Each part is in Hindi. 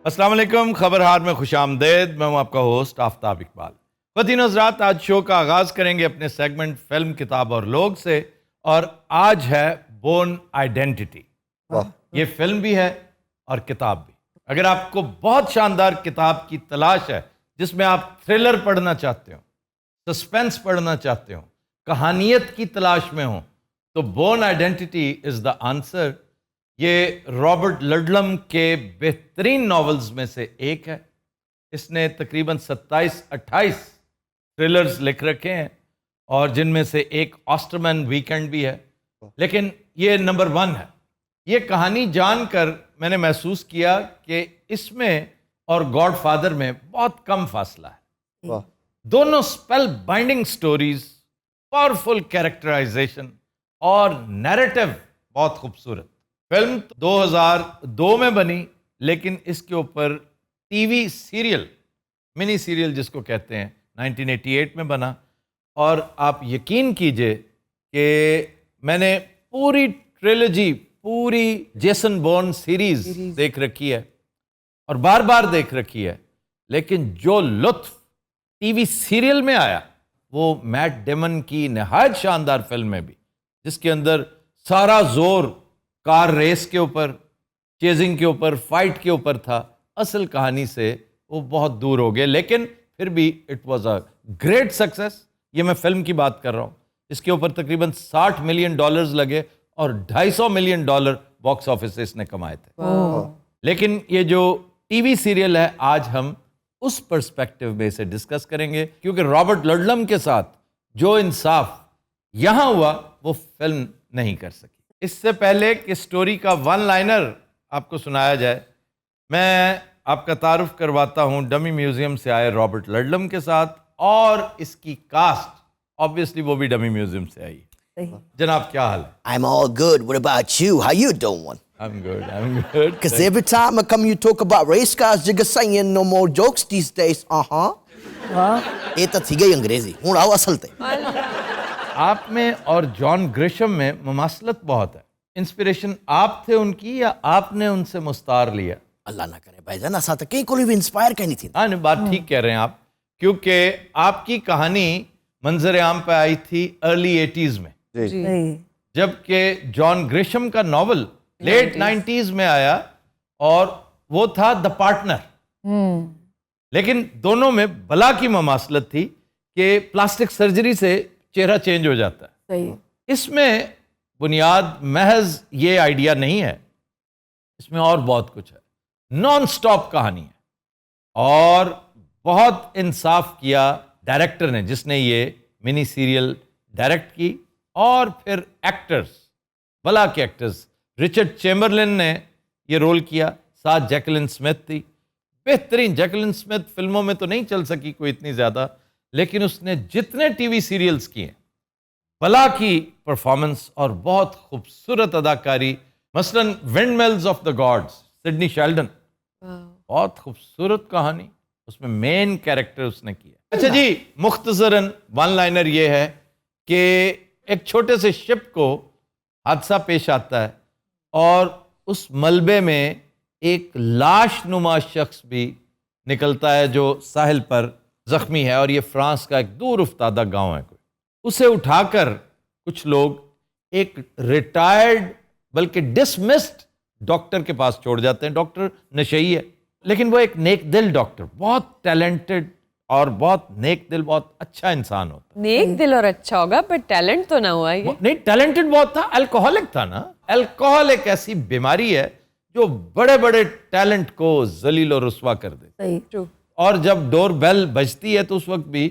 अस्सलाम वालेकुम, खबरहार में खुशामदेद। मैं हूं आपका होस्ट आफ्ताब इकबाल। ख़वातीन हज़रात, आज शो का आगाज़ करेंगे अपने सेगमेंट फिल्म, किताब और लोग से। और आज है बोर्न आइडेंटिटी। ये फिल्म भी है और किताब भी। अगर आपको बहुत शानदार किताब की तलाश है जिसमें आप थ्रिलर पढ़ना चाहते हो, सस्पेंस पढ़ना चाहते हो, कहानियत की तलाश में हो, तो Bourne Identity is the answer. ये रॉबर्ट लडलम के बेहतरीन नॉवेल्स में से एक है। इसने तकरीबन 27-28 थ्रिलर्स लिख रखे हैं और जिनमें से एक ऑस्टरमैन वीकेंड भी है, लेकिन ये नंबर 1 है। ये कहानी जानकर मैंने महसूस किया कि इसमें और गॉडफादर में बहुत कम फासला है। दोनों spellbinding stories, powerful characterisation और नैरेटिव बहुत खूबसूरत। फिल्म 2002 में बनी, लेकिन इसके ऊपर टीवी सीरियल, मिनी सीरियल जिसको कहते हैं, 1988 में बना। और आप यकीन कीजिए कि मैंने पूरी ट्रिलॉजी, पूरी जेसन बॉर्न सीरीज देख रखी है और बार बार देख रखी है, लेकिन जो लुत्फ टीवी सीरियल में आया वो मैट डेमन की नहायत शानदार फिल्म में भी, जिसके अंदर सारा जोर कार रेस के ऊपर, चेजिंग के ऊपर, फाइट के ऊपर था। असल कहानी से वो बहुत दूर हो गए, लेकिन फिर भी it was a great success. ये मैं फिल्म की बात कर रहा हूँ। इसके ऊपर तकरीबन $60 मिलियन लगे और $250 मिलियन बॉक्स ऑफिस से इसने कमाए थे। लेकिन ये जो टीवी सीरियल है, आज हम उस पर्सपेक्टिव में इसे डिस्कस करेंगे, क्योंकि रॉबर्ट लडलम के साथ जो इंसाफ यहां हुआ वो फिल्म नहीं कर सकी। इससे पहले कि स्टोरी का वन लाइनर आपको सुनाया जाए, मैं आपका तारुफ करवाता हूं डमी म्यूजियम से आए रॉबर्ट लडलम के साथ, और इसकी कास्ट ऑब्वियसली वो भी डमी म्यूजियम से आई। जनाब, क्या हाल है? I'm all good. What about you? How you doing? I'm good. Because every time I come, you talk about race cars, you're saying no more jokes these days. ये तो थी गई अंग्रेजी, हूँ आओ असल ते। आप में और जॉन ग्रिशम में मुमासलत बहुत है। इंस्पिरेशन आप थे उनकी या आपने उनसे मुस्तार लिया? अल्लाह ना करे भाईजान, ऐसा तो कहीं कोई भी इंस्पायर करनी थी। हाँ, बात ठीक कह रहे हैं आप, क्योंकि आपकी कहानी मंजर आम पे आई थी अर्ली 80s में, जबकि जॉन ग्रिशम का नॉवल लेट 90s में आया और वो था द पार्टनर। लेकिन दोनों में बला की मुमासलत थी कि प्लास्टिक सर्जरी से चेहरा चेंज हो जाता है। इसमें बुनियाद महज ये आइडिया नहीं है, इसमें और बहुत कुछ है। नॉन स्टॉप कहानी है और बहुत इंसाफ किया डायरेक्टर ने, जिसने ये मिनी सीरियल डायरेक्ट की। और फिर एक्टर्स, भला के एक्टर्स, रिचर्ड चैम्बरलिन ने ये रोल किया, साथ जैकलिन स्मिथ थी। बेहतरीन जैकलिन स्मिथ फिल्मों में तो नहीं चल सकी कोई इतनी ज्यादा, लेकिन उसने जितने टीवी सीरियल्स किए, भला की परफॉर्मेंस और बहुत खूबसूरत अदाकारी। मसलन windmills of the gods, Sidney Sheldon, बहुत खूबसूरत कहानी, उसमें मेन कैरेक्टर उसने किया। अच्छा जी, मुख्तसरन वन लाइनर ये है कि एक छोटे से शिप को हादसा पेश आता है और उस मलबे में एक लाश नुमा शख्स भी निकलता है जो साहिल पर जख्मी है, और ये फ्रांस का एक दूर उफ्तादा गांव है। कोई उसे उठाकर कुछ लोग एक रिटायर्ड बल्कि डिसमिस्ड डॉक्टर के पास छोड़ जाते हैं। डॉक्टर नशई है, लेकिन वो एक नेक दिल डॉक्टर, बहुत टैलेंटेड और बहुत नेक दिल, बहुत अच्छा इंसान होता है। नेक दिल और अच्छा होगा, पर टैलेंट तो ना हुआ ये। नहीं, टैलेंटेड बहुत था, अल्कोहलिक था ना। अल्कोहल एक ऐसी बीमारी है जो बड़े बड़े टैलेंट को जलील और रुस्वा कर दे। और जब डोर बेल बजती है तो उस वक्त भी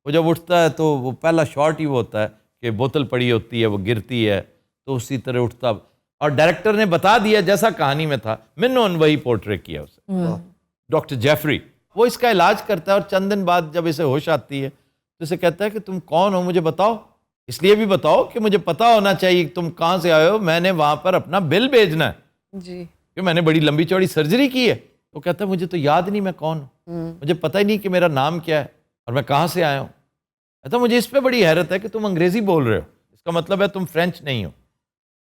वो जब उठता है तो वो पहला शॉट ही वो होता है कि बोतल पड़ी होती है, वो गिरती है, तो उसी तरह उठता। और डायरेक्टर ने बता दिया जैसा कहानी में था, मिन्नोन वही पोर्ट्रे किया उसे। डॉक्टर जेफरी वो इसका इलाज करता है और चंद दिन बाद जब इसे होश आती है तो इसे कहता है कि तुम कौन हो, मुझे बताओ। इसलिए भी बताओ कि मुझे पता होना चाहिए तुम कहाँ से आए हो, मैंने वहां पर अपना बिल भेजना है जी, कि मैंने बड़ी लंबी चौड़ी सर्जरी की है। तो कहता है मुझे तो याद नहीं मैं कौन हूँ, मुझे पता ही नहीं कि मेरा नाम क्या है और मैं कहाँ से आया हूँ। कहता मुझे इस पर बड़ी हैरत है कि तुम अंग्रेजी बोल रहे हो, इसका मतलब है तुम फ्रेंच नहीं हो।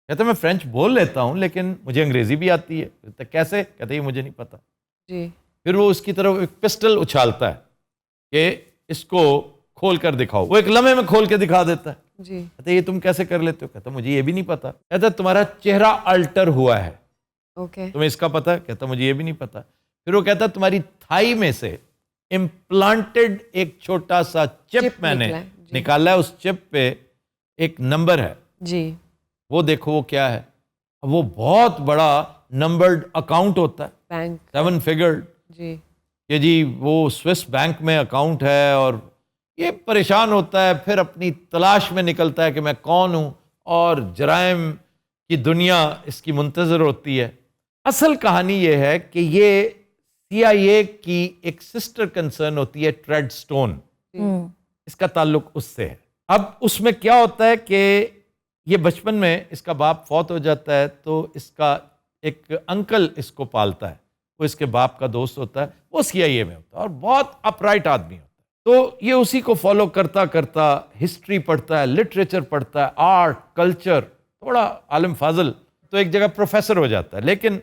कहता मैं फ्रेंच बोल लेता हूँ लेकिन मुझे अंग्रेजी भी आती है। कहता कैसे? कहते ये मुझे नहीं पता। जी। फिर वो उसकी तरफ एक पिस्टल उछालता है कि इसको खोल कर दिखाओ। वो एक लम्हे में खोल के दिखा देता है। जी। कहता है ये तुम कैसे कर लेते हो? कहता मुझे ये भी नहीं पता। कहता तुम्हारा चेहरा अल्टर हुआ है, ओके। तुम्हें इसका पता है? कहता मुझे ये भी नहीं पता। फिर वो कहता तुम्हारी थाई में से इम्प्लांटेड एक छोटा सा चिप मैंने निकला है, जी। निकाला है, उस चिप पे एक नंबर है, जी। वो देखो वो क्या है। अब वो बहुत बड़ा नंबर्ड अकाउंट होता है, बैंक। 7 फिगर्ड, जी। कि जी वो स्विस बैंक में अकाउंट है। और ये परेशान होता है, फिर अपनी तलाश में निकलता है कि मैं कौन हूँ, और जराइम की दुनिया इसकी मुंतजर होती है। असल कहानी ये है कि ये CIA की एक सिस्टर कंसर्न होती है, ट्रेडस्टोन, इसका ताल्लुक उससे है। अब उसमें क्या होता है कि ये बचपन में इसका बाप फौत हो जाता है, तो इसका एक अंकल इसको पालता है, वो इसके बाप का दोस्त होता है, वो CIA में होता है और बहुत अपराइट आदमी होता है। तो ये उसी को फॉलो करता करता हिस्ट्री पढ़ता है, लिटरेचर पढ़ता है, आर्ट, कल्चर, थोड़ा आलिम फाजल, तो एक जगह प्रोफेसर हो जाता है। लेकिन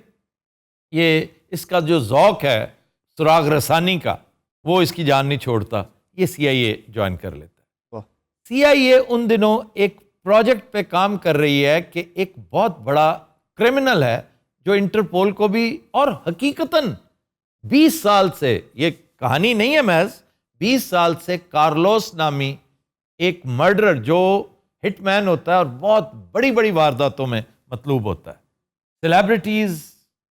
ये इसका जो ज़ौक है सुराग रसानी का, वो इसकी जान नहीं छोड़ता। ये CIA ज्वाइन कर लेता है। CIA उन दिनों एक प्रोजेक्ट पे काम कर रही है कि एक बहुत बड़ा क्रिमिनल है जो इंटरपोल को भी, और हकीकतन 20 साल से, ये कहानी नहीं है महज, 20 साल से कार्लोस नामी एक मर्डरर जो हिटमैन होता है और बहुत बड़ी बड़ी वारदातों में मतलूब होता है, सेलिब्रिटीज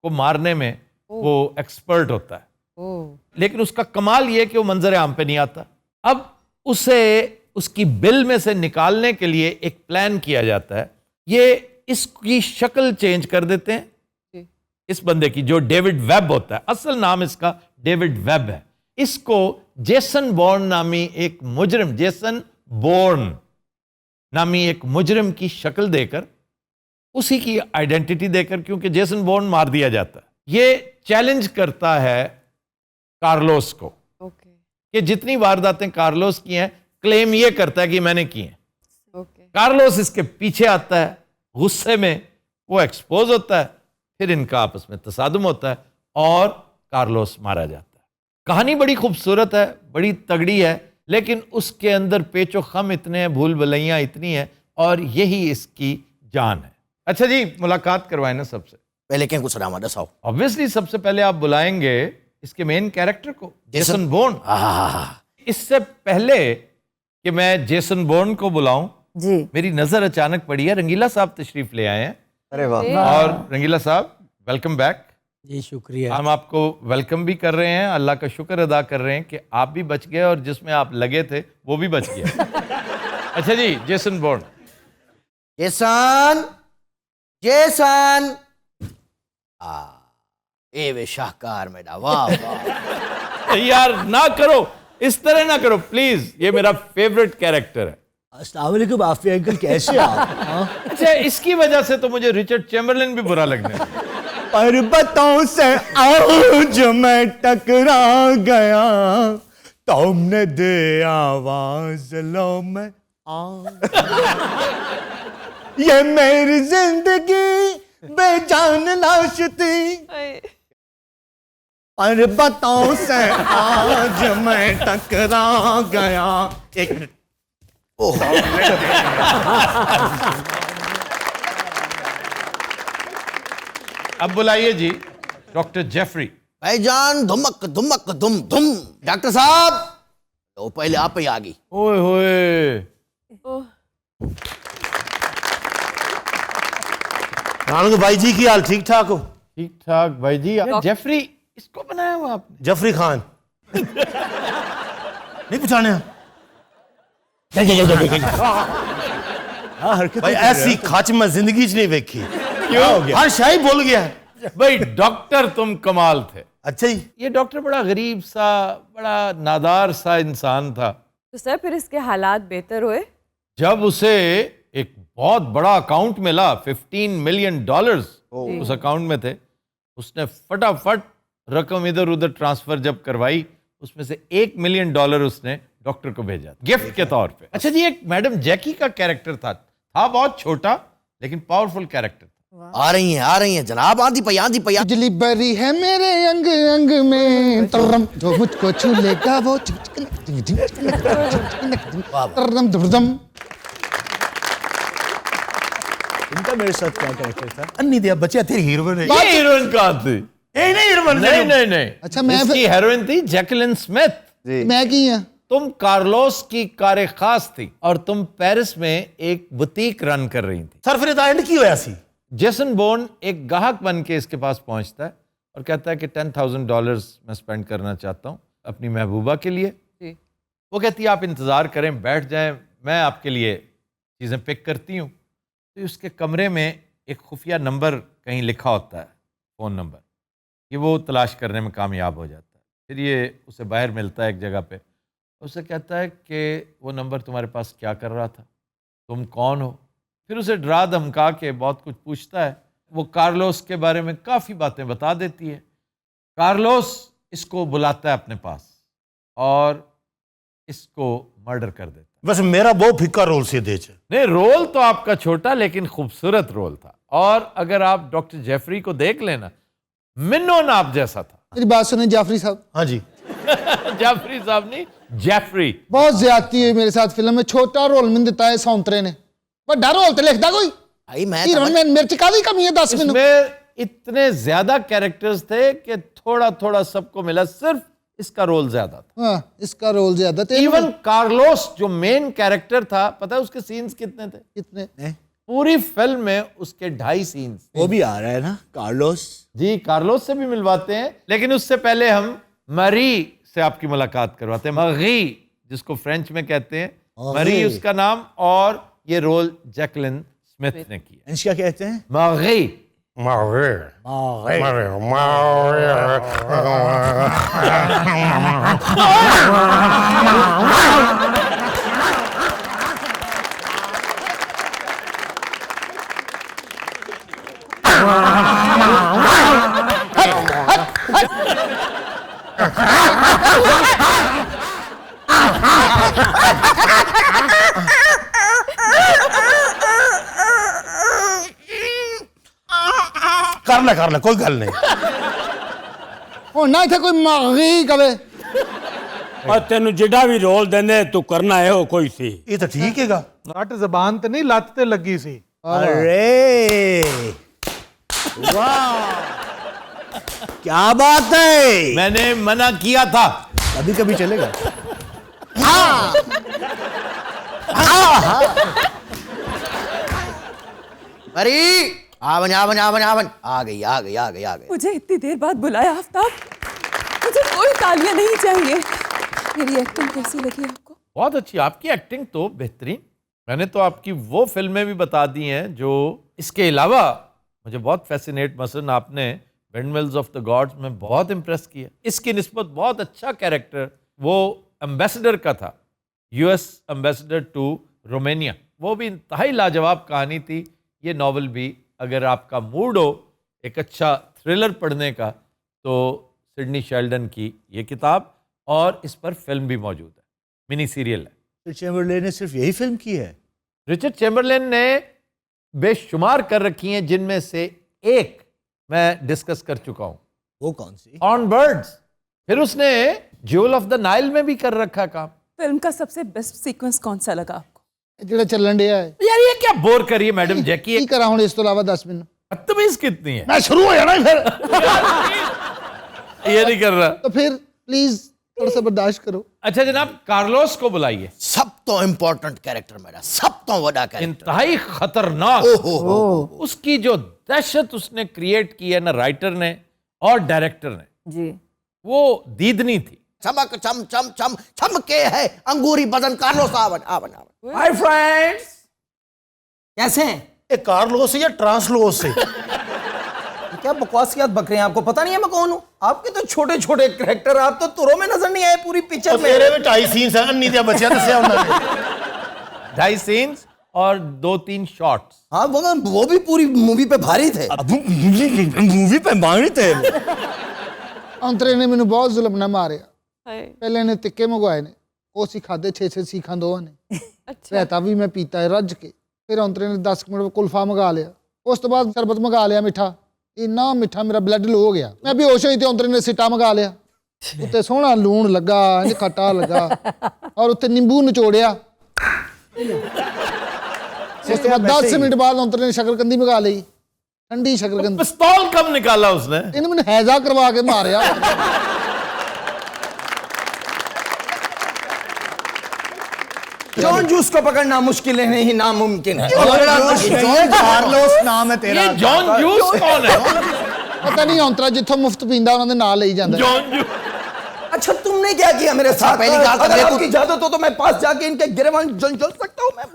को मारने में वो एक्सपर्ट होता है। ओह। लेकिन उसका कमाल ये कि वो मंजर आम पे नहीं आता। अब उसे उसकी बिल में से निकालने के लिए एक प्लान किया जाता है। ये इसकी शक्ल चेंज कर देते हैं, जी। इस बंदे की, जो डेविड वेब होता है, असल नाम इसका डेविड वेब है। इसको जेसन बॉर्न नामी एक मुजरिम, जेसन बोर्न नामी एक मुजरिम की शक्ल देकर, उसी की आइडेंटिटी देकर, क्योंकि जेसन बोर्न मार दिया जाता है, ये चैलेंज करता है कार्लोस को ओके। कि जितनी वारदातें कार्लोस की हैं, क्लेम ये करता है कि मैंने की हैं। ओके। कार्लोस इसके पीछे आता है, गुस्से में वो एक्सपोज होता है, फिर इनका आपस में तसादुम होता है और कार्लोस मारा जाता है। कहानी बड़ी खूबसूरत है, बड़ी तगड़ी है, लेकिन उसके अंदर पेचो खम इतने हैं, भूल भलैयाँ इतनी हैं, और यही इसकी जान है। अच्छा जी, मुलाकात करवाए ना सबसे पहले क्या कुछ नाम दसाओ। ऑब्वियसली सबसे पहले आप बुलाएंगे इसके मेन कैरेक्टर को, जेसन बोर्न। इससे पहले कि मैं जेसन बोर्न को बुलाऊं, जी। मेरी नजर अचानक पड़ी है, रंगीला साहब तशरीफ ले आए हैं। अरे वाह। और रंगीला साहब वेलकम बैक। जी शुक्रिया। हम आपको वेलकम भी कर रहे हैं, अल्लाह का शुक्र अदा कर रहे हैं कि आप भी बच गए और जिसमें आप लगे थे वो भी बच गया। अच्छा जी, जेसन बोर्न। जेसन, जेसन, ए वे शाहकार मेरा, वाह वाह। यार ना करो, इस तरह ना करो प्लीज, ये मेरा फेवरेट कैरेक्टर है। अस्सलाम वालेकुम आफिया अंकल, कैसे आप? हाँ? अच्छा, इसकी वजह से तो मुझे रिचर्ड चैम्बरलिन भी बुरा लगने लगा। पर्वतों से आज मैं टकरा गया, तुमने दे आवाज लो मैं आ। ये मेरी जिंदगी बेजान लाश थी, पर्वतों से आज मैं टकरा गया। एक मिनट। अब बुलाइए जी डॉक्टर जेफरी। भाईजान, धुमक धुमक धुम धुम। डॉक्टर साहब, तो पहले आप ही आ गई। ओए होए, रानू भाई जी की हाल ठीक ठाक हो? ठीक ठाक भाई जी। जेफरी इसको बनाया हुआ आपने? जफरी खान नहीं पहचाने? हाँ, हरकत भाई ऐसी खच मैं जिंदगी च नहीं देखी। क्यों? हर शाही भूल गया है। भाई डॉक्टर तुम कमाल थे। अच्छा जी। ये डॉक्टर बड़ा गरीब सा, बड़ा नादार सा इंसान था। तो सर फिर इसके हालात बेहतर हुए? जब उसे एक बहुत बड़ा अकाउंट मिला, $15 मिलियन उस अकाउंट में थे, उसने फटाफट रकम इधर उधर ट्रांसफर जब करवाई, उसमें से $1 मिलियन उसने डॉक्टर को भेजा गिफ्ट के तौर पे। अच्छा जी, एक मैडम जैकी का कैरेक्टर था बहुत छोटा लेकिन पावरफुल कैरेक्टर था। आ रही हैं जनाब, आंधी पई बिजली बरी है मेरे अंग अंग में तरम, जो मुझको छू लेगा वो तरम दुर्दम। इनका मेरे साथ क्या कैरेक्टर था? अन्नी दिया बच्चा तेरी हीरोइन है। ये हीरोइन कहाँ थी? ए नहीं हीरोइन नहीं नहीं नहीं, अच्छा, मैं इसकी हेरोइन थी जैकलिन स्मिथ। मैं की है। तुम कार्लोस की कारे खास थी और तुम पेरिस में एक बुटीक रन कर रही थी। सर फिर एंड की होया सी? जेसन बोर्न एक गाहक बन के इसके पास पहुंचता है और कहता है कि $10,000 मैं स्पेंड करना चाहता हूं अपनी महबूबा के लिए। जी। वो कहती है आप इंतज़ार करें, बैठ जाएं, मैं आपके लिए चीज़ें पिक करती हूँ। तो उसके कमरे में एक खुफिया नंबर कहीं लिखा होता है, फ़ोन नंबर, कि वो तलाश करने में कामयाब हो जाता है। फिर ये उसे बाहर मिलता है एक जगह पे, उससे कहता है कि वो नंबर तुम्हारे पास क्या कर रहा था, तुम कौन हो। फिर उसे डरा धमका के बहुत कुछ पूछता है। वो कार्लोस के बारे में काफ़ी बातें बता देती है। कार्लोस इसको बुलाता है अपने पास और इसको मर्डर कर देता है। बस मेरा बहुत फिक्का रोल से दे छे। नहीं, रोल तो आपका छोटा लेकिन खूबसूरत रोल था। और अगर आप डॉक्टर जेफरी को देख लेना, मिनोन आप जैसा था। मेरी बात सुने जाफरी साहब, हाँ जी। जाफरी साहब नहीं, जेफरी। बहुत ज्यादती हुई मेरे साथ फिल्म में। छोटा रोल मैंने दिता है सौंतरे ने, बड़ा रोल तो लिखता कोई भाई मैं हीरोइन में मिर्च का भी कमी है 10 मिनट। इसमें इतने ज्यादा कैरेक्टर्स थे कि थोड़ा थोड़ा सबको मिला, सिर्फ इसका रोल ज्यादा था। हाँ, इसका रोल ज्यादा था। इवन कार्लोस जो मेन कैरेक्टर था, पता है उसके सीन्स कितने थे? कितने? पूरी फिल्म में उसके 2.5 सीन्स। वो भी आ रहा है ना कार्लोस? जी, कार्लोस से भी मिलवाते हैं, लेकिन उससे पहले हम मरी से आपकी मुलाकात करवाते हैं। मरी, जिसको फ्रेंच में कहते हैं, मरी उसका नाम, और ये रोल जैकलिन स्मिथ ने किया। क्या कहते हैं? मरी। कर ले कोई गल नहीं। होना इत्थे कोई मागी कवे। और तेन जिड़ा भी रोल देने तू करना है वो कोई सी। ये तो ठीक हैगा। नट जबान ते नहीं, लत ते लगी सी। अरे वाह, क्या बात है। मैंने मना किया था। कभी कभी चलेगा। अरे आवन आवन आवन आवन आ गई। मुझे इतनी देर बाद बुलाया आफ्ताब, मुझे कोई तालियां नहीं चाहिए। मेरी एक्टिंग कैसी लगी आपको? बहुत अच्छी आपकी एक्टिंग तो बेहतरीन। मैंने तो आपकी वो फिल्में भी बता दी हैं जो इसके अलावा मुझे बहुत फैसिनेट, मसलन आपने विंडमिल्स ऑफ द गॉड्स में बहुत इम्प्रेस किया। इसकी निस्बत बहुत अच्छा कैरेक्टर वो एम्बेसडर का था, US एम्बेसडर टू रोमानिया। वो भी इंतहाई लाजवाब कहानी थी। ये नावल भी, अगर आपका मूड हो एक अच्छा थ्रिलर पढ़ने का, तो सिडनी शेल्डन की ये किताब, और इस पर फिल्म भी मौजूद है, मिनी सीरियल है। चैम्बरलेन ने सिर्फ यही फिल्म की है? रिचर्ड चैम्बरलेन ने बेशुमार कर रखी हैं, जिनमें से एक मैं डिस्कस कर चुका हूं। वो कौन सी? On birds. फिर उसने ज्यूल ऑफ द नाइल में भी कर रखा काम। फिल्म का सबसे बेस्ट सीक्वेंस कौन सा लगा आपको? जेड़ा चलन दिया है यार ये क्या बोर करिए मैडम जैकी, की करा हुन इस तो अलावा 10 मिनट। बदतमीज कितनी है। मैं शुरू हो जाना ही फिर। ये नहीं कर रहा। तो फिर प्लीज थोड़ा सा बर्दाश्त करो। अच्छा जनाब, कार्लोस को बुलाइए। सब तो इंपॉर्टेंट कैरेक्टर मेरा, सब तो बड़ा कैरेक्टर। इंतहाई खतरनाक। ओहो, उसकी जो दहशत उसने क्रिएट की है ना, राइटर ने और डायरेक्टर ने, जी, वो दीदनी थी। चमक चम चम चम चमके है अंगूरी बदन कार्लोस आवन आवन आवन। हाय फ्रेंड्स, कैसे हैं? ये कार्लोस से या ट्रांसलोस से? क्या बकवास की बात बक रहे हैं? आपको पता नहीं है मैं कौन हूँ? आपके तो छोटे छोटे कैरेक्टर, आप तो तुरों में नजर नहीं आए पूरी पिक्चर में। मेरे भी 2.5 सीन्स हैं। अन्नी दिया बच्चा दस्या उन्होंने। 2.5 सीन्स और 2-3 शॉट्स। हाँ, वो भी पूरी मूवी पे भारी थे। मूवी पे मांगनी थे। अंतरे ने मैंू बहुत जुल्म ना मारिया। हाय, पहले ने तिक्के मंगवाए ने, वो सी खादे 6-6 सीखा दोवां ने। अच्छा। रहता भी मैं पीता है रज के। फिर अंतरे ने 10 मिनट कुल्फा मंगा लिया, ਉਸ ਤੋਂ ਬਾਅਦ ਸ਼ਰਬਤ ਮੰਗਾ ਲਿਆ ਮਿੱਠਾ, ਇੰਨਾ ਮਿੱਠਾ ਮੇਰਾ ਬਲੱਡ ਲੋ ਹੋ ਗਿਆ। ਮੈਂ ਬੇਹੋਸ਼ ਹੋਈ ਤੇ ਔਂਤਰੇ ਨੇ ਸਿੱਟਾ ਮੰਗਾ ਲਿਆ, ਉੱਤੇ ਸੋਹਣਾ ਲੂਣ ਲੱਗਾ, ਇੰਜ ਖੱਟਾ ਲੱਗਾ, ਔਰ ਉੱਤੇ ਨਿੰਬੂ ਨਿਚੋੜਿਆ। ਉਸ ਤੋਂ ਬਾਅਦ 10 ਮਿੰਟ ਬਾਅਦ ਔਂਤਰੇ ਨੇ ਸ਼ਕਰਕੰਦੀ ਮੰਗਾ ਲਈ, ठंडी शकरकंद। पिस्तौल कब निकाला उसने? इन्हें मैंने हैजा करवा के मारा। जॉन जूस को पकड़ना मुश्किल नहीं नामुमकिन है। जॉन कार्लोस नाम है तेरा। ये जॉन जूस कौन है? पता नहीं औंतरा जिथों मुफ्त पींदा उन्होंने नाम ले जांदा। John juice. अच्छा तुमने क्या किया मेरे साथ? पहली बात अगर आपकी इजाजत हो तो मैं पास जाके इनके गिरवान जल सकता हूँ मैं।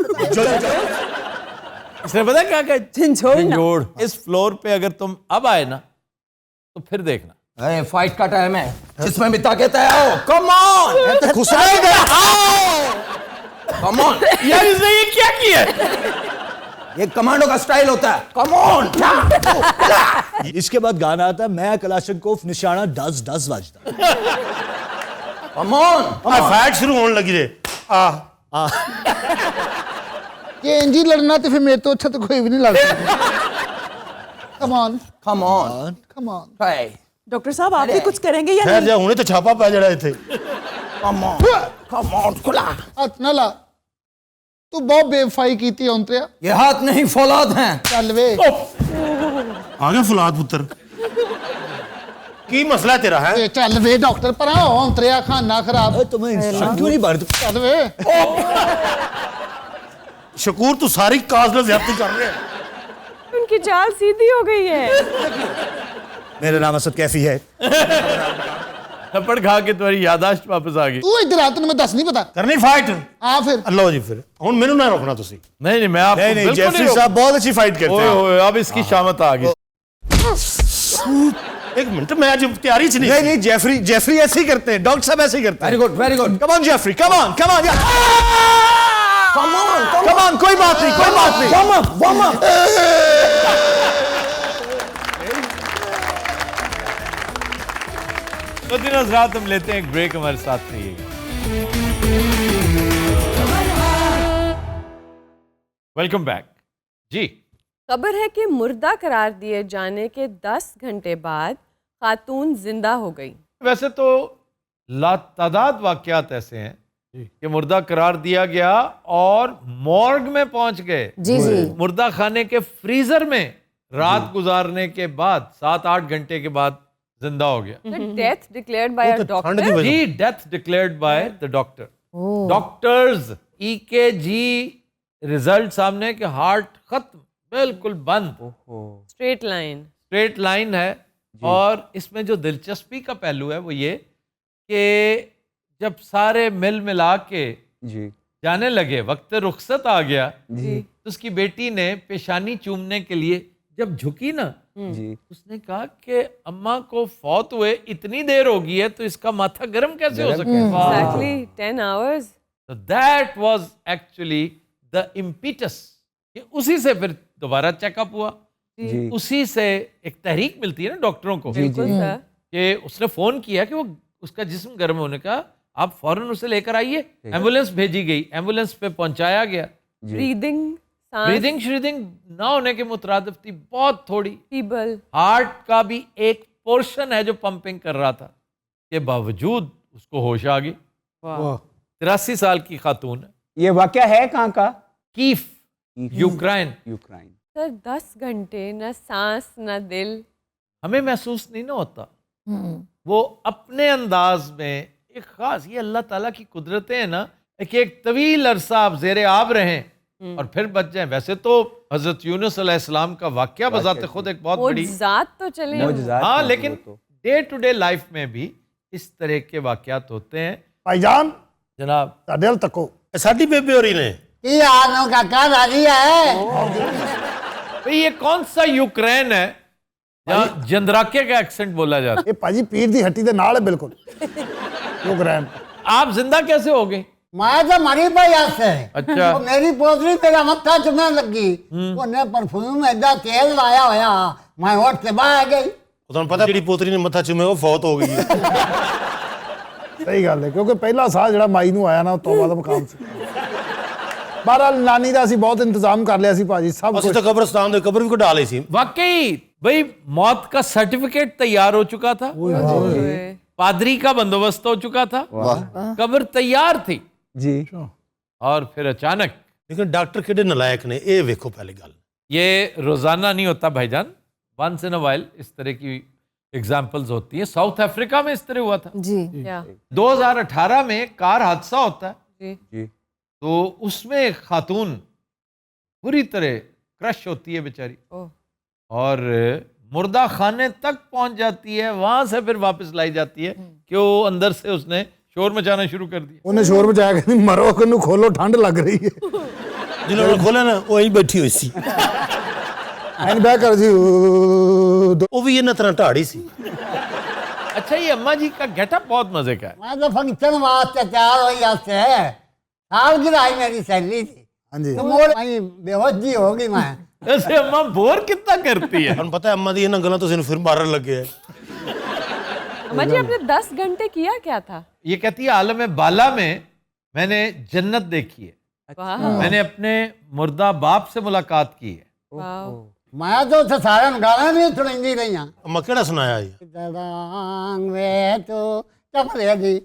इसने पता क्या क्या झंझोड़ ना। झंझोड़। इस फ्लोर पे अगर तुम अब आए ना तो फिर देखना। फाइट का टाइम है जिसमें भी ताकत है। आओ कम ऑन, घुसा ही गया। Come on. यार इसने ये क्या किया? ये कमांडो का स्टाइल होता है। Come on. इसके बाद गाना आता है, मैं कलाशनकोफ निशाना 10-10 बजता। Come on. फाइट शुरू होने लगी रे। ये इंजी लड़ना तो फिर मेरे तो अच्छा तो कोई भी नहीं लड़ सकता। कम on, come on, come on. Try. Doctor साहब आप भी कुछ करेंगे या ठहर नहीं? जा, हुणे तो छापा पै जड़ा इथे। कम ऑन, कम ऑन। खुला हाथ ना ला, तू बहुत बेवफाई की थी औंतरिया। ये हाथ नहीं फौलाद हैं। चल वे आ गया फुलाद पुत्र। की मसला तेरा है? ए, चल वे डॉक्टर पर औंतरिया, खाना खराब। तुम्हें इंस्ट्रक्ट क्यों नहीं मारते? चल वे शकूर तू सारी काज में ज्यादती कर रहे है। उनकी चाल सीधी हो गई है। मेरा नाम असद कैफी है। थप्पड़ खा के तुम्हारी यादाश्त वापस आ गई। तू इधर आ, तूने मैं दस नहीं पता। करनी फाइट? आ फिर अल्लाह जी फिर हुन मेनू ना रोकना तुसी। नहीं नहीं मैं आपको नहीं नहीं, बिल्कुल जेफरी रोक- साहब बहुत अच्छी फाइट करते ओए हैं। ओए अब इसकी शामत आ गई। एक मिनट, मैं आज तैयारी च नहीं नहीं जेफरी ऐसे ही करते हैं, डॉक्टर साहब ऐसे ही करते हैं। Very good, very good. Come on Jeffrey, come on, come on, come on, come on. कोई बात नहीं, कोई बात नहीं। Warm up, warm up. तो दिन हजरात हम लेते हैं एक ब्रेक, हमारे साथ रहिएगा। वेलकम बैक जी। खबर है कि मुर्दा करार दिए जाने के 10 घंटे बाद खातून जिंदा हो गई। वैसे तो लातादाद वाकयात ऐसे हैं कि मुर्दा करार दिया गया और मॉर्ग में पहुंच गए। जी जी। मुर्दा खाने के फ्रीजर में रात गुजारने के बाद 7-8 घंटे के बाद जिंदा हो गया। Death declared by a doctor. जी, death declared by the doctor. Doctors EKG result सामने कि हार्ट खत्म, बिल्कुल बंद, स्ट्रेट लाइन है। और इसमें जो दिलचस्पी का पहलू है वो ये कि जब सारे मिल मिला के जाने लगे, वक्त रुखसत आ गया, तो उसकी बेटी ने पेशानी चूमने के लिए जब झुकी ना, उसने कहा कि अम्मा को फौत हुए इतनी देर हो गई है तो इसका माथा गर्म कैसे हो सकता है? Exactly 10 hours. So that was actually the impetus। उसी से फिर दोबारा चेकअप हुआ, उसी से एक तहरीक मिलती है ना डॉक्टरों को कि उसने फोन किया कि वो उसका जिस्म गर्म होने का, आप फौरन उसे लेकर आइए। एम्बुलेंस भेजी गई, एम्बुलेंस पे पहुंचाया गया। ब्रीदिंग श्रीदिंग ना होने के मुतरादिफ थी, बहुत थोड़ी फीबल। हार्ट का भी एक पोर्शन है जो पंपिंग कर रहा था, के बावजूद उसको होश आ गई। 83 साल की खातून है। ये वाकया है कहाँ का? Keefe, Ukraine. सर 10 घंटे न सांस न दिल। हमें महसूस नहीं ना होता, वो अपने अंदाज में एक खास, ये अल्लाह ताला की कुदरतें हैं ना, कि एक तवील अरसा आप ज़ेरे आब रहें और फिर बच जाएं। वैसे तो हजरत यूनुस अलैहिस्सलाम का वाकया बजाते खुद एक बहुत बड़ी मौजज़ात तो चले, हाँ, लेकिन डे टू डे लाइफ में भी इस तरह के वाकयात होते हैं। भाईजान जनाब साडे हल तको साडी बेबे होरी ने की आनो काका राजी है। भाई ये कौन सा यूक्रेन है जहाँ जंदराके का एक्सेंट बोला जाता है? ये पाजी पीर दी हट्टी दे नाल है बिल्कुल यूक्रेन। आप जिंदा कैसे हो गए? मैं तो मरी पई आसे। अच्छा। वो मेरी पोतरी तेरा मत्था चुमने लगी, उन्हें परफ्यूम ऐसा तेल लाया होया, मैं उठ के बाहर गई। ਤੁਹਾਨੂੰ ਪਤਾ ਜਿਹੜੀ ਪੋਤਰੀ ਨੇ ਮੱਥਾ ਚੁੰਮੇ ਉਹ ਫੌਤ ਹੋ ਗਈ ਹੈ। ਸਹੀ ਗੱਲ ਹੈ, ਕਿਉਂਕਿ ਪਹਿਲਾ ਸਾਲ ਜਿਹੜਾ ਮਾਈ ਨੂੰ ਆਇਆ ਨਾ ਉਹ ਤੌਬਾ ਦਾ ਮਕਾਮ ਸੀ। बहरहाल नानी का ਅਸੀਂ बहुत इंतजाम कर लिया ਸੀ ਭਾਜੀ सब ਅਸੀਂ कुछ ਤਾਂ ਕਬਰਸਤਾਨ ਦੇ ਕਬਰ ਵੀ ਕਢਾ ਲਈ ਸੀ वाकई भाई मौत का सर्टिफिकेट तैयार हो चुका था, पादरी का बंदोबस्त हो चुका था, कब्र तैयार थी जी। और फिर अचानक। ਲੇਕਿन ਡਾਕਟਰ ਕਿਹੜੇ ਨਲਾਇਕ ਨੇ ਇਹ ਵੇਖੋ ਪਹਿਲੀ ਗੱਲ ये रोजाना नहीं होता भाईजान, वंस इन अ वाइल इस तरह की एग्जाम्पल्स होती हैं। साउथ अफ्रीका में इस तरह हुआ था जी। 2018 में कार हादसा होता है जी। तो उसमें एक खातून बुरी तरह क्रश होती है बेचारी, और मुर्दा खाने तक पहुंच जाती है, वहां से फिर वापस लाई जाती है कि वो अंदर से उसने शोर मचाना शुरू कर दिया। ਉਹਨੇ ਸ਼ੋਰ ਮਚਾਇਆ ਕਿ ਮਰੋ ਕਿਨੂੰ ਖੋਲੋ ਠੰਡ ਲੱਗ ਰਹੀ ਹੈ ਜਿਹਨਾਂ ਨੂੰ ਖੋਲਿਆ ਨਾ ਉਹ ਐਂ ਬੈਠੀ ਹੋਈ ਸੀ ਐਨ ਬਹਿ ਕਰ ਜੀ ਉਹ ਵੀ ਇਹਨਾਂ ਤਰ੍ਹਾਂ ਢਾੜੀ ਸੀ अच्छा, ये अम्मा जी का गेटअप बहुत मजे का है। मैं तो फंक्शन वास्ते तैयार हो जाते है साल गिराई मेरी सैलरी थी हाँ जी। तो मोर भाई बेहोश जी हो गई मैं ऐसे अम्मा बोर कितना करती है। ਤੁਹਾਨੂੰ ਪਤਾ ਅੰਮਾ ਦੀ ਇਹਨਾਂ ਗੱਲਾਂ ਤੋਂ ਸਾਨੂੰ ਫਿਰ ਮਾਰਨ ਲੱਗੇ ਆ अम्मा जी आपने 10 घंटे किया क्या था? ये कहती है आलम बाला में मैंने जन्नत देखी है, वाह मैंने अपने मुर्दा बाप से मुलाकात की है। वाह मैं तो उत्थे सारे गाना भी सुनती रही हाँ ਅੰਮਾ ਕਿਹੜਾ ਸੁਣਾਇਆ ਜੀ रंग वे तू चप रेगी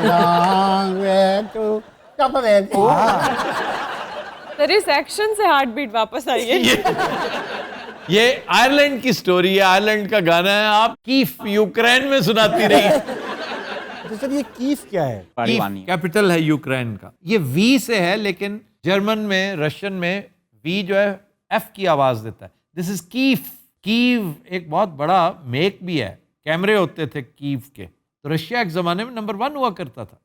रंग वे तू चप रेगी सर इस एक्शन से हार्ट बीट वापस आई है। ये आयरलैंड की स्टोरी है, आयरलैंड का गाना है। आप कीफ यूक्रेन में सुनाती रही। तो सर ये कीफ क्या है? कीफ कैपिटल है यूक्रेन का। ये वी से है, लेकिन जर्मन में, रशियन में वी जो है एफ की आवाज देता है। This is Keefe. कीव एक बहुत बड़ा मेक भी है, कैमरे होते थे कीव के। तो रशिया एक जमाने में नंबर 1 हुआ करता था।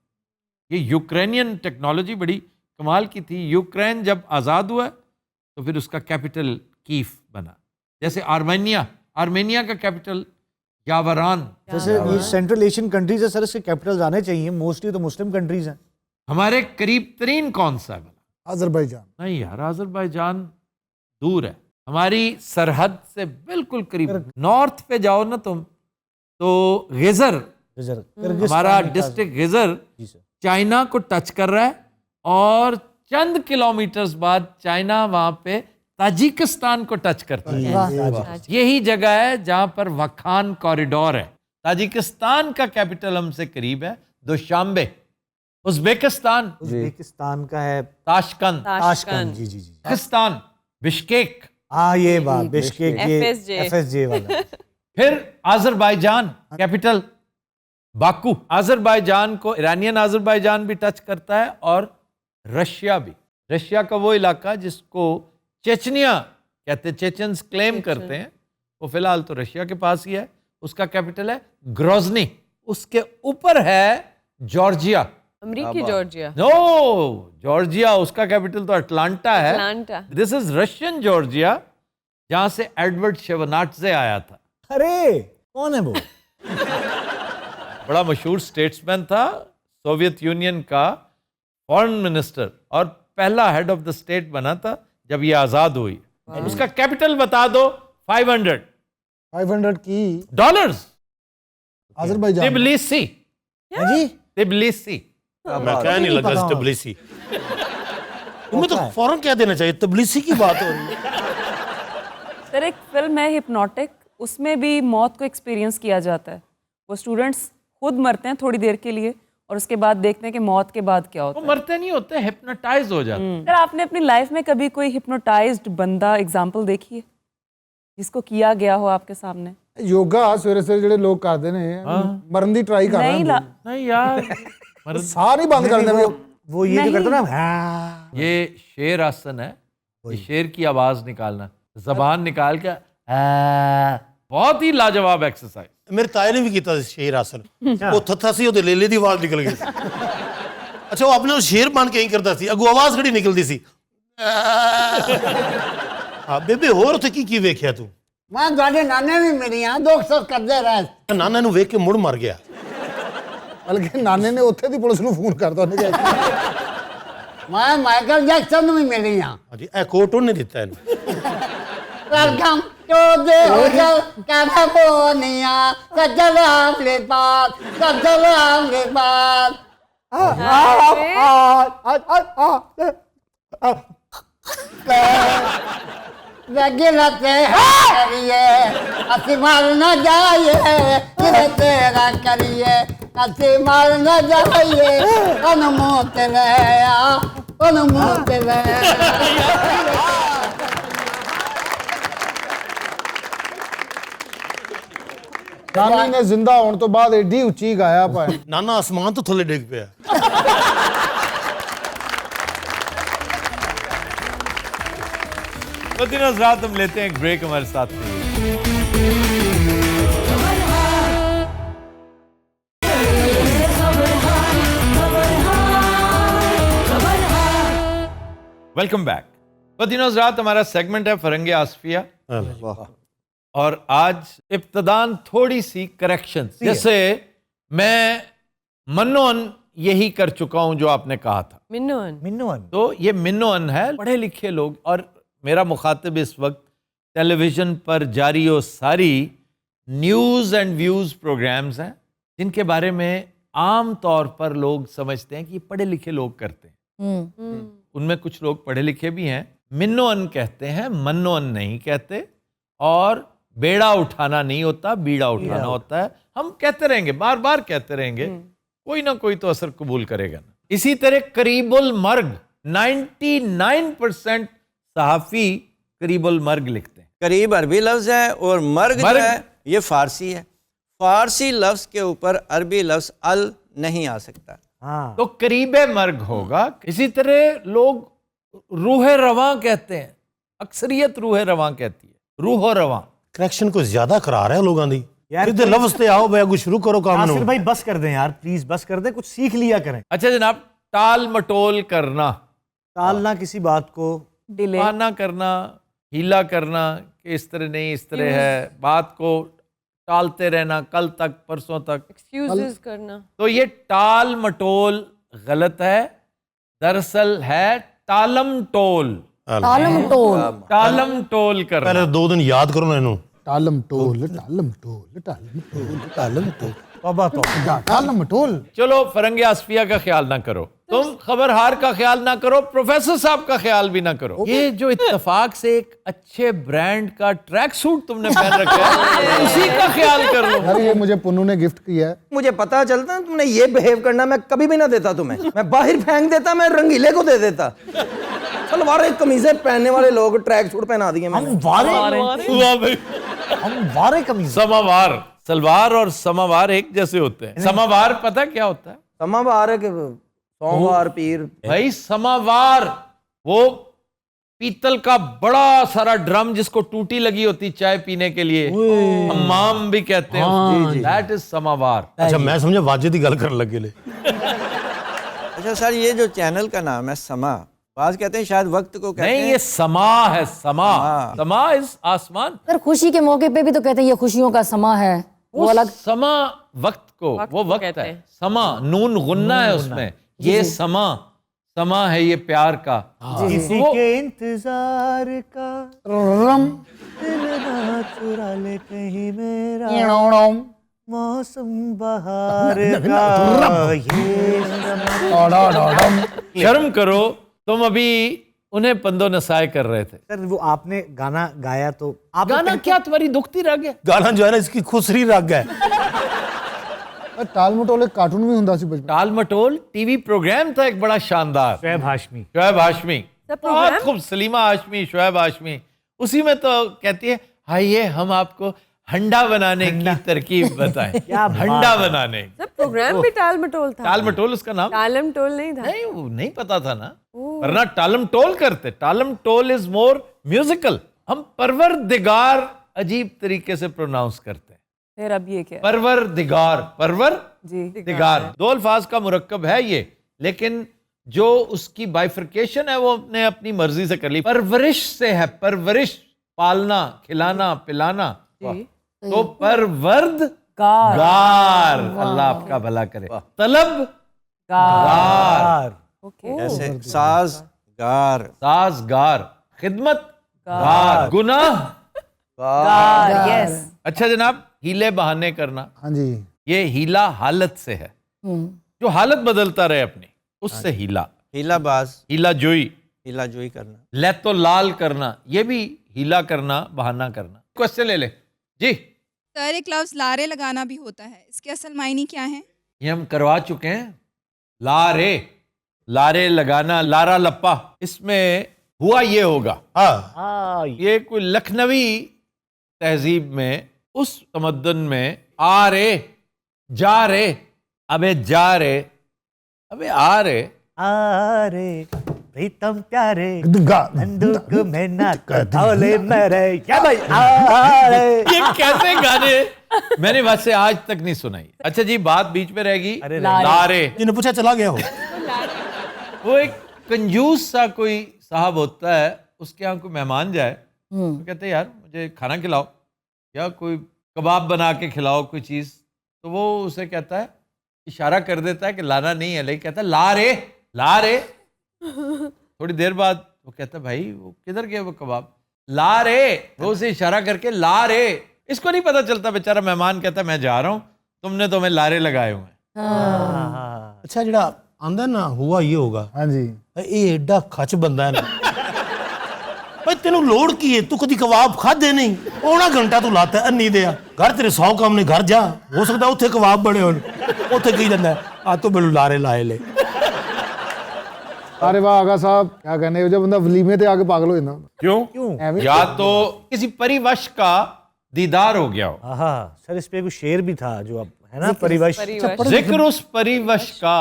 ये यूक्रेनियन टेक्नोलॉजी बड़ी कमाल की थी। यूक्रेन जब आज़ाद हुआ तो फिर उसका कैपिटल कीफ बना। जैसे आर्मेनिया का कैपिटल यावरान। जैसे ये सेंट्रल एशियन कंट्रीज है सर, इसके कैपिटल्स आने चाहिए, मोस्टली तो मुस्लिम कंट्रीज हैं। हमारे करीब तरीन कौन सा है? अजरबैजान। नहीं यार, अजरबैजान दूर है, हमारी सरहद से बिल्कुल करीब। नॉर्थ पे जाओ ना तुम तो गिजर, हमारा डिस्ट्रिक्ट गिजर चाइना को टच कर रहा है, और चंद किलोमीटर्स बाद चाइना वहां पे ताजिकिस्तान को टच करता है। यही जगह है जहां पर वखान कॉरिडोर है। ताजिकिस्तान का कैपिटल हमसे करीब है दुशांबे। उज्बेकिस्तान का है ताशकंद। जी। पाकिस्तान बिश्केक। हाँ ये बात, बिश्केक FSJ वाला। फिर आजरबाईजान कैपिटल बाकू। आजरबाईजान को ईरानियन आजरबाईजान भी टच करता है, और रशिया भी। रशिया का वो इलाका जिसको चेचनिया कहते हैं, चेचन्स क्लेम करते हैं, वो फिलहाल तो रशिया के पास ही है। उसका कैपिटल है ग्रोजनी। उसके ऊपर है जॉर्जिया। अमेरिकी जॉर्जिया। नो, जॉर्जिया उसका कैपिटल तो अटलांटा है। Atlanta. This is Russian Georgia, जहां से एडवर्ड शेवनाट्जे आया था। अरे कौन है वो? बड़ा मशहूर स्टेट्समैन था, सोवियत यूनियन का फॉरेन मिनिस्टर, और पहला हेड ऑफ द स्टेट बना था जब ये आजाद हुई। उसका कैपिटल बता दो। 500 की डॉलर्स। अजरबैजान। तिबिलिसी। जी तिबिलिसी। मैं कह नहीं लगा तबलीसी। तुम्हें तो फौरन क्या देना चाहिए, तबलीसी की बात हो रही है। सर एक फिल्म है हिप्नोटिक, उसमें भी मौत को एक्सपीरियंस किया जाता है। वो स्टूडेंट्स खुद मरते हैं थोड़ी देर के लिए, और उसके बाद देखते हैं कि मौत के बाद क्या होता वो है। मरते नहीं होते, हिप्नोटाइज हो जाते हैं। सर आपने अपनी लाइफ में कभी कोई हिप्नोटाइज्ड बंदा एग्जाम्पल देखी है जिसको किया गया हो आपके सामने? योगा सवेरे सवेरे ਜਿਹੜੇ ਲੋਕ ਕਰਦੇ ਨੇ ਮਰਨ ਦੀ ਟਰਾਈ ਕਰ ਰਹੇ नहीं ਨੇ ला नहीं यार, ਸਾਹ नहीं बंद कर देंगे। वो ये जो करता ना, हाँ। ये शेर आसन है। ये शेर की आवाज निकालना, जबान निकाल के बहुत ही लाजवाब एक्सरसाइज। ਮੇਰੇ ਤਾਏ ਨੇ ਵੀ ਕੀਤਾ ਸੀ ਸ਼ੇਰ ਆਸਨ। ਉਹ ਥੱਥਾ ਸੀ, ਉਹਦੇ ਲੇਲੇ ਦੀ ਆਵਾਜ਼ ਨਿਕਲ ਗਈ ਸੀ। ਅੱਛਾ, ਉਹ ਆਪਣੇ ਸ਼ੇਰ ਬਣ ਕੇ ਹੀ ਕਰਦਾ ਸੀ, ਅੱਗੋਂ ਆਵਾਜ਼ ਕਿਹੜੀ ਨਿਕਲਦੀ ਸੀ। ਹਾਂ ਬੇਬੇ, ਹੋਰ ਉੱਥੇ ਕੀ ਕੀ ਵੇਖਿਆ ਤੂੰ? मैं ਤੁਹਾਡੇ ਨਾਨੇ ਵੀ ਮਿਲੀਆਂ ਦੁੱਖ ਸੁੱਖ ਕਰਦੇ ਰਹੇ। ਨਾਨਾ ਨੂੰ ਵੇਖ ਕੇ ਮੁੜ ਮਰ ਗਿਆ। ਬਲਕਿ ਨਾਨੇ ਨੇ ਉੱਥੇ ਦੀ ਪੁਲਿਸ ਨੂੰ ਫੋਨ ਕਰਤਾ, ਉਹਨੇ ਕਿਹਾ ਮੈਂ ਮਾਈਕਲ ਜੈਕਸਨ ਨੂੰ ਵੀ ਮਿਲੀਆਂ। ਹਾਂਜੀ, ਇਹ ਕੋਟ ਉਹਨੇ ਦਿੱਤਾ ਇਹਨੂੰ। Welcome to the hotel California, such a lovely place, such a lovely place. लगे रहते करिए अति मार न जाइए तेरे तेरा करिए अति मार न जाइए अनमोत रहा अनमोत रहा। ਨਾਨੀ ਨੇ ਜ਼ਿੰਦਾ ਹੋਣ ਤੋਂ ਬਾਅਦ ਏਡੀ ਉੱਚੀ ਗਾਇਆ ਭਾਵੇਂ ਨਾਨਾ ਆਸਮਾਨ ਤੋਂ ਥੱਲੇ ਡਿੱਗ ਪਿਆ। तो दिन रात हम लेते हैं एक ब्रेक हमारे साथ वेलकम बैक। बदिनोज रात हमारा सेगमेंट है फरंगे आसफिया और आज इब्तदान थोड़ी सी करेक्शन, जैसे मैं मन्नोन यही कर चुका हूं जो आपने कहा था मिन्नोन। तो ये मिन्नोन है पढ़े लिखे लोग, और मेरा मुखातिब इस वक्त टेलीविज़न पर जारी और सारी न्यूज़ एंड व्यूज़ प्रोग्राम्स हैं जिनके बारे में आम तौर पर लोग समझते हैं कि ये पढ़े लिखे लोग करते हैं। उनमें कुछ लोग पढ़े लिखे भी हैं। मिन्नोन कहते हैं, मन्नोन नहीं कहते, और बेड़ा उठाना नहीं होता, बीड़ा उठाना होता है। हम कहते रहेंगे, बार बार कहते रहेंगे, कोई ना कोई तो असर कबूल करेगा ना। इसी तरह करीबुल मर्ग, 99% सहाफ़ी करीबुल मर्ग लिखते हैं। करीब अरबी लफ्ज़ है और मर्ग जो है ये फ़ारसी है। फ़ारसी लफ्ज़ के ऊपर अरबी लफ्ज़ अल नहीं आ सकता। तो करीब मर्ग होगा। इसी तरह लोग रूह रवां कहते हैं, अक्सरियत रूह रवां कहती है, रूह रवां। करैक्शन को ज्यादा करा रहे हैं लोगों दी यार, इधर लफ्ज़ ते आओ भैया, कुछ शुरू करो काम। नासिर भाई बस कर दें यार, प्लीज बस कर दें, कुछ सीख लिया करें। अच्छा जनाब, टाल मटोल करना, टालना किसी बात को, डिले बहाना करना, हीला करना कि इस तरह नहीं इस तरह है, बात को टालते रहना, कल तक परसों तक, एक्सक्यूजेस करना। तो ये टाल मटोल गलत है। दरअसल है टालम टोल। टालम टोल, टालम टोल करना। पहले 2 दिन याद करो ना इन्हों। टालम टोल, टालम टोल, टालम टोल, टालम टोल, तौबा तौबा, टालम टोल। चलो फरंगे आसफिया का ख्याल ना करो, तुम खबरहार का ख्याल ना करो, प्रोफेसर साहब का ख्याल भी ना करो। ये जो इत्तेफाक से एक अच्छे ब्रांड का ट्रैक सूट तुमने पहन रखा है, उसी का ख्याल कर लो। यार ये मुझे पुन्नू ने गिफ्ट किया है। मुझे पता चलता है तुमने ये बिहेव करना, मैं कभी भी ना देता तुम्हें। मैं बाहर फेंक देता, मैं रंगीले को दे देता। सलवार कमीजें पहनने वाले लोग ट्रैक सूट पहना दिए मैंने। हम वारे कमीज, समावार, सलवार और समावार एक जैसे होते हैं। समावार पता क्या होता है? समावार है कि सोमवार पीर भाई समावार वो पीतल का बड़ा सारा ड्रम जिसको टूटी लगी होती चाय पीने के लिए, हम्माम भी कहते हैं, दैट इज समावार। अच्छा मैं समझा वाजिद ही गल कर लगे ले। अच्छा सर, ये जो चैनल का नाम है समा, बाज कहते हैं शायद वक्त को कहते नहीं, हैं। ये समा है, समा। समा इज आसमान। सर खुशी के मौके पे भी तो कहते हैं ये खुशियों का समा है, वो अलग। समा वक्त को, वो वक्त है। समा नून गुन्ना है उसमें, ये समा, समा है ये प्यार का। किसी के इंतजार का दिल ना चुरा ले कहीं मेरा, मौसम बहार का ये शर्म करो, तुम अभी उन्हें पंदो नसाए कर रहे थे। सर वो आपने गाना गाया तो आप गाना क्या तुम्हारी दुखती रह गया? गाना जो है ना इसकी खुसरी रग है। टाल मटोल एक कार्टून भी हुंदा सी बचपन। टाल मटोल टीवी प्रोग्राम था एक बड़ा शानदार। शोएब हाशमी, शोएब हाशमी बहुत खूब, सलीमा हाशमी, शोएब हाशमी। उसी में तो कहती है, आइए हम आपको हंडा बनाने की तरकीब बताएं। क्या हंडा बनाने। सब प्रोग्राम भी टाल मटोल था। टाल मटोल उसका नाम? टालम टोल नहीं था। नहीं, वो नहीं पता था ना, वरना टालम टोल करते। टालम टोल इज मोर म्यूजिकल। हम परवरदिगार अजीब तरीके से प्रोनाउंस करते हैं। फिर अब ये क्या? परवरदिगार, परवर जी दिगार, दो अल्फाज का मुरक्कब है ये, लेकिन जो उसकी बाइफर्केशन है वो अपने अपनी मर्जी से कर ली। परवरिश से है, परवरिश, पालना, खिलाना, पिलाना। तो परवरदिगार, अल्लाह आपका भला करे। तलब गार, ऐसे साजगार, साजगार, खिदमत गार, गुनाह गार, यस। अच्छा जनाब, हीले बहाने करना, हाँ जी, ये हीला हालत से है, जो हालत बदलता रहे अपनी, उससे हीला। हीलाबाज, हीला जोई, हीला जोई करना। ले तो लाल करना, ये भी हीला करना, बहाना करना। क्वेश्चन ले ले जी। सर एक लफ्ज लारे लगाना भी होता है, इसके असल मायने क्या है? ये हम करवा चुके हैं। लारे, लारे लगाना, लारा लप्पा। इसमें हुआ ये होगा, ये कोई लखनवी तहजीब में, उस तमद्दन में आ रे, जा रे, अबे जा रे, अबे आ रे, प्रीतम प्यारे बंदूक में ना कदौले मेरे, क्या भाई आ रे। ये कैसे गाने मैंने वैसे आज तक नहीं सुनाई। अच्छा जी, बात बीच में रहेगी। लारे, जिन्हें पूछा चला गया हो। वो एक कंजूस सा कोई साहब होता है, उसके यहाँ कोई मेहमान जाए तो कहते हैं यार मुझे खाना खिलाओ या कोई कबाब बना के खिलाओ कोई चीज़, तो वो उसे कहता है, इशारा कर देता है कि लाना नहीं है, लेकिन कहता है ला रे, ला रे। थोड़ी देर बाद वो कहता है भाई वो किधर गया वो कबाब, ला रे। वो उसे इशारा करके ला रे। इसको नहीं पता चलता, बेचारा मेहमान कहता है मैं जा रहा हूँ, तुमने तो मैं लारे लगाए हुए हैं। अच्छा जड़ा आंदा ना हुआ ये होगा। हाँ जी, ये एडा खच बंदा है ना भाई, तेनू लोड़ की है? तू कभी कबाब खादे नहीं, पौना घंटा तू लाता अन्नी दे घर, तेरे 100 काम ने, घर जा, हो सकता उत्थे कबाब बड़े हो, उत्थे की जाता है आ तो मेनू लारे लाए ले। अरे वाह आगा साहब, क्या कहने, जब बंदा वलीमे ते आके पागल हो जाता। क्यों? या तो किसी परिवश का दीदार हो गया हो। सर इस पे कोई शेर भी था जो अब है ना, परिवश। जिक्र उस परिवश का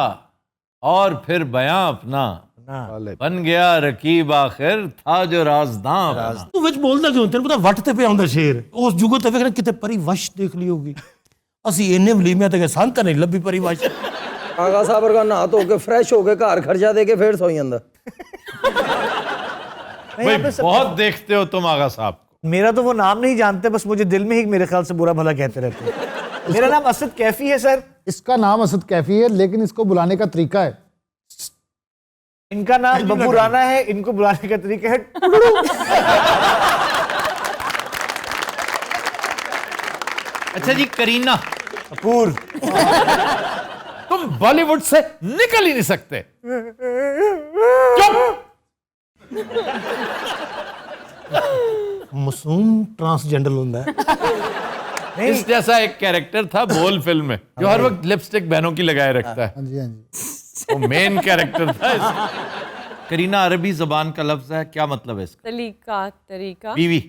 और फिर बयां अपना, बन गया रकीब आखिर था जो राज़दां अपना। तू विच बोलदा क्यों? तेरे पता वट ते पे आंदा शेर, उस जुगत ते वेखना किते परिवश देख ली होगी। ਅਸੀਂ ਇੰਨੇ ਵਲੀਮਿਆਂ ਤੇ ਸਾਨੂੰ ਤਾਂ ਨਹੀਂ ਲੱਭੀ परिवश। आगा साहब वर्गा नहा धो के फ्रेश हो के घर खर्चा दे के फिर सो जांदा। भाई बहुत देखते हो तुम आगा साहब को। मेरा तो वो नाम नहीं जानते, बस मुझे दिल में ही मेरे ख्याल से बुरा भला कहते रहते हैं। मेरा नाम असद कैफी है सर। इसका नाम असद कैफी है, लेकिन इसको बुलाने का तरीका है। इनका नाम बब्बू राना है, इनको बुलाने का तरीका है अच्छा जी, करीना कपूर। तुम बॉलीवुड से निकल ही नहीं सकते। मासूम ट्रांसजेंडर होता है। इस जैसा एक कैरेक्टर था बोल फिल्म में, जो हर वक्त लिपस्टिक बहनों की लगाए रखता है। हाँ जी, हाँ जी। वो मेन कैरेक्टर था इसका। करीना अरबी जबान का लफ्ज है, क्या मतलब है इसका? तरीका, तरीका, बीवी,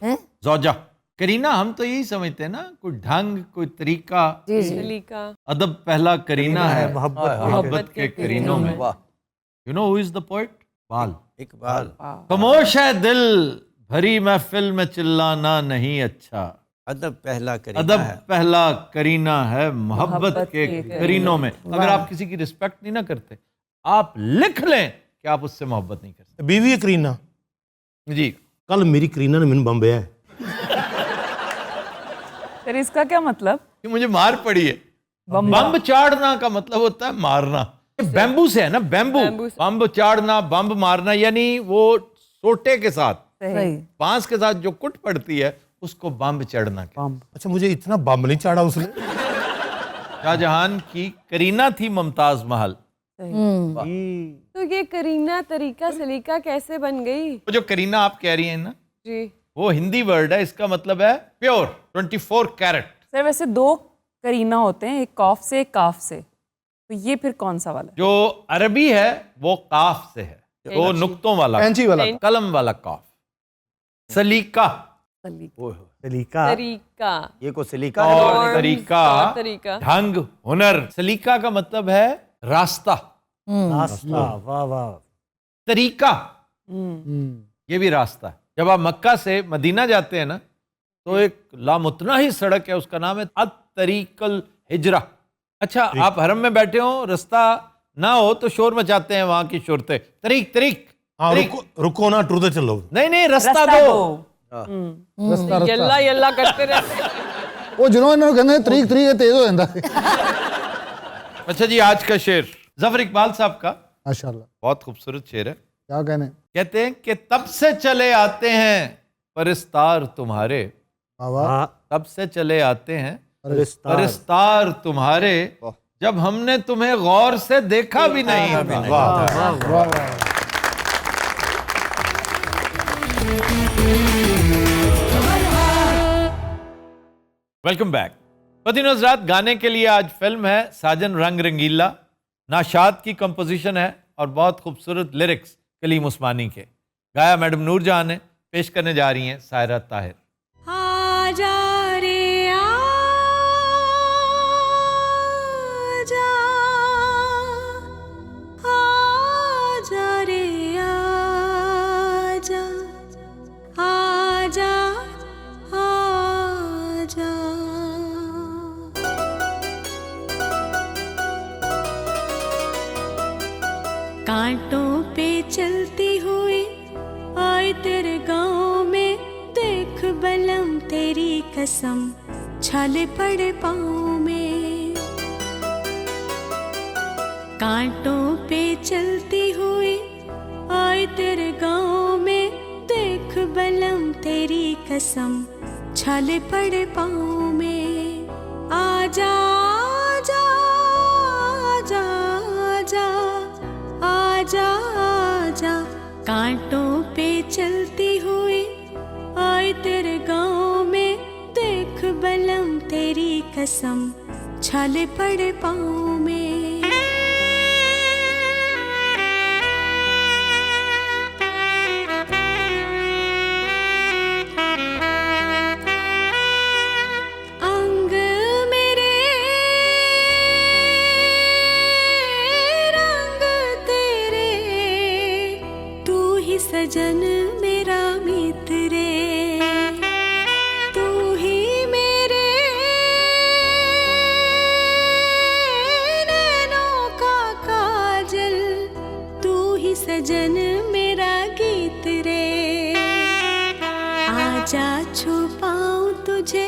हैं? ज़ौजा। करीना हम तो यही समझते हैं ना, कोई ढंग, कोई तरीका। तरीका, अदब पहला करीना है, मोहब्बत मोहब्बत के करीनों में। You know who is the poet? Iqbal. Iqbal. खामोश है दिल, भरी महफिल में चिल्लाना नहीं अच्छा। अदब पहला करीना अदब है। पहला करीना है मोहब्बत के करीनों में। अगर आप किसी की रिस्पेक्ट नहीं ना करते, आप लिख लें कि आप उससे मोहब्बत नहीं करते। बीवी है करीना जी। कल मेरी करीना ने मैंने बम्बया है। फिर इसका क्या मतलब? कि मुझे मार पड़ी है। बम्ब चाड़ना का मतलब होता है मारना। बैम्बू से है ना, बैम्बू। बम्ब चाड़ना, बम्ब मारना, यानी वो सोटे के साथ, बांस के साथ जो कुट पड़ती है उसको बम्ब चढ़ना। अच्छा, मुझे इतना बम्ब नहीं चाड़ा उसने। शाहजहां की करीना थी मुमताज महल। तो ये करीना, तरीका, सलीका कैसे बन गई? वो जो करीना आप कह रही हैं ना, जी, वो हिंदी वर्ड है, इसका मतलब है प्योर, 24 कैरेट। सर वैसे दो करीना होते हैं, एक कॉफ से एक काफ से, तो ये फिर कौन सा वाला? जो अरबी है वो काफ से है, दो नुक्तों वाला, कैंची वाला, कलम वाला काफ। सलीका, सलीका, तरीका, ये को सलीका और तरीका, तरीका, ढंग, हुनर। सलीका का मतलब है रास्ता, रास्ता। वाह वाह। तरीका ये भी रास्ता है। जब आप मक्का से मदीना जाते हैं ना, तो एक लामुतना ही सड़क है, उसका नाम है अत-तरीक़ुल हिजरा। अच्छा, आप हरम में बैठे हो, रास्ता ना हो तो शोर मचाते हैं वहां की शोरतें, तरीक तरीक। हाँ, रुको ना, टुरदे चलो। नहीं, रास्ता दो। यल्ला यल्ला करते रहते। वो जिन्होंने कहते तरीक तरीक तेज हो जाता है। अच्छा जी, आज का शेर जफर इकबाल साहब का, माशाल्लाह, बहुत खूबसूरत शेर है। क्या कहने? कहते हैं कि तब से चले आते हैं परिस्तार तुम्हारे, तब से चले आते हैं परिस्तार तुम्हारे, जब हमने तुम्हें गौर से देखा भी नहीं। Welcome back. पतिन हज़रात, गाने के लिए आज फिल्म है साजन रंग रंगीला। नाशाद की कंपोजिशन है और बहुत खूबसूरत लिरिक्स कलीम उस्मानी के। गाया मैडम नूरजहां ने, पेश करने जा रही हैं सायरा ताहिर। आजा रे आजा, आजा रे आजा, आजा आजा। कांटों पे चलती हुई आए तेरे गाँव में, देख बलम तेरी कसम छाले पड़े पाँव में। कांटों पे चलती हुई आए तेरे गाँव में, देख बलम तेरी कसम छाले पड़े पाँव में। आजा आजा आजा आजा, आजा आजा। कांटों पे चलती हुई आए तेरे गाँव में, देख बलम तेरी कसम छाले पड़े पाँव में। अंग मेरे रंग तेरे, तू ही सजन मेरा मित्र रे, तू ही मेरे नैनों का काजल, तू ही सजन मेरा गीत रे। आजा छुपाऊं तुझे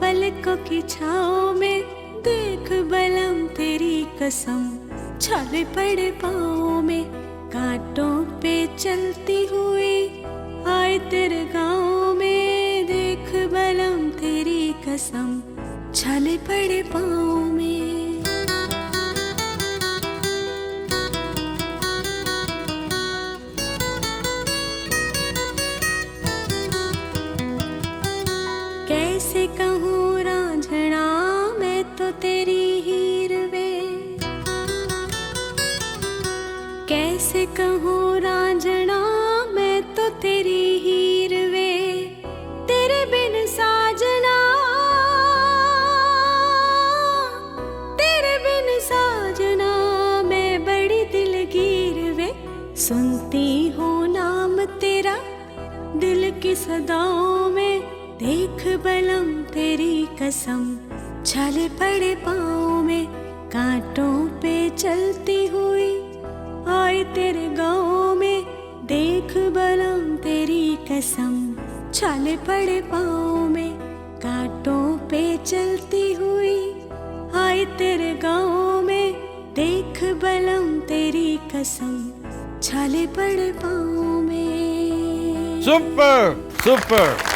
पलकों की छाँव में, देख बलम तेरी कसम छाले पड़े पाँव में। कांटों पे चलती हुई आए तेरे गाँव में, देख बलम तेरी कसम छाले पड़े पाँव में। कैसे कहूँ रांझना मैं तो तेरी हीर वे, कैसे कहूँ रांझना मैं तो तेरी हीर वे। तेरे बिन साजना, तेरे बिन साजना मैं बड़ी दिलगीर वे। सुनती हूँ नाम तेरा दिल की सदाओं में, देख बलम तेरी कसम छाले पड़े पाँव में। कांटों पे चलती हुई आए तेरे गाँव में, देख बलम तेरी कसम छाले पड़े पाँव में। कांटों पे चलती हुई आए तेरे गाँव में, देख बलम तेरी कसम छाले पड़े पाँव में। Super super.